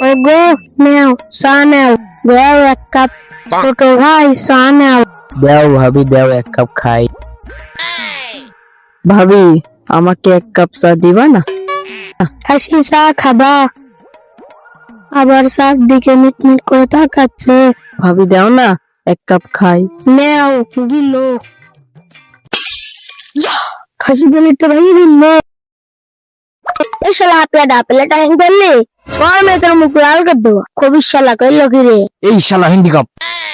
ওগো নেও চা নেও, দেও এক কাপ। ছোট ভাই চা নেও। দেও ভাবি, দেও এক কাপ খাই। ভাবি, আমাকে এক কাপ চা দিবা না? হাসি চা খাবা? আবার চার দিকে মিটমিট করে তাকাচ্ছে। ভাবি দাও না, এক কাপ খাই। নেও দিল। খাসি প্লেটটা ভেঙে দিল। এই শালা প্লেটটা ভেঙে ফেললি, সবাই মেয়ে তোর মুখ লাল করে দেবো। খুবই শালা কইলো কি রে? এই শালা হ্যান্ডিকাপ,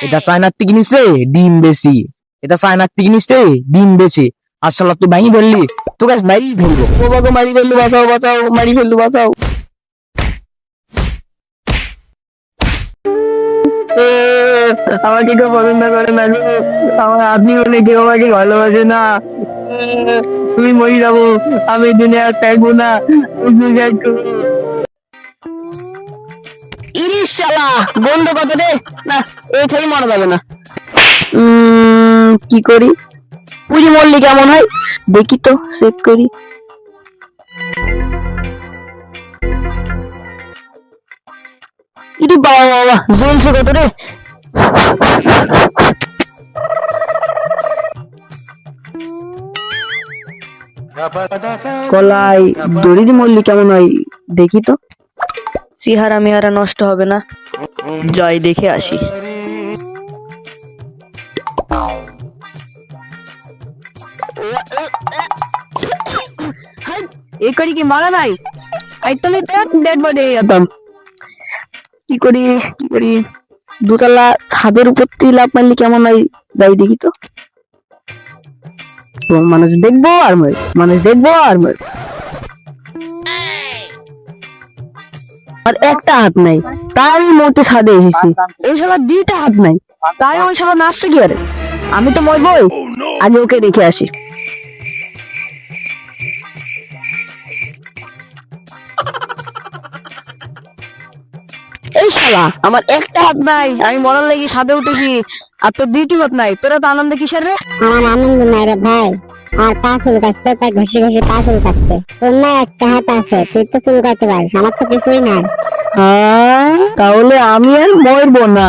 এটা চায়নার থেকে নিস রে, ডিম বেশি। এটা চায়নার থেকে নিস রে, ডিম বেশি। আর শালা তুই ভাঙি ফেললি, তো গাছ মারি ফেলবো। ও বাবা, মারি ফেললু, বাঁচাও বাঁচাও, মারি ফেললু, বাঁচাও। আমাকে কেউ পছন্দ করে না গো, আমার আপনি বলে কেউ আমাকে ভালোবাসে না। তুমি মরে যাবো, আমি দুনিয়া থাকবো না। ইরিশ শালা গন্ধ কত রে, না এই খেয়ে মারা যাবে না। কি করি, পুরি মরলি কেমন হয় দেখি তো, চেক করি। ইরে বাবা বাবা, জ্বলছে কত রে। কলাই দড়ি মরলি কেমন হয় দেখি তো। চেহারা মেহারা নষ্ট হবে না, যাই দেখে আসি। এই করি কি মারা নাই, আইতলে ডেড বডি যেতাম। কি করি কি করি, দোতলা ছাদের উপর থেকে লাফ মারলি কেমন হয় যাই দেখি তো। মানুষ দেখবো আর মর, মানুষ দেখবো আর মর। আর একটা হাত নাই, তাই আমি মরতে ছাদে এসেছি। এই শালা দুইটা হাত নাই, তাই ওই শালা নাচছে কি আরে। আমি তো মরবই, আগে ওকে দেখে আসি। এই শালা, আমার একটা হাত নাই, আমি মরার লাগি ছাদে উঠেছি, আর তোর দুইটি হাত নাই। তোরা তো আনন্দে কিসের রে? আমার আনন্দ নাই রে ভাই, আমার পা চুল কাটতে, তাই ঘষে ঘষে পা চুল কাটতে। তোর না একটা হাত আছে, তুই তো চুল কাটতে পারিস, আমার তো কিছুই নাই। তাহলে আমি আর মরবো না।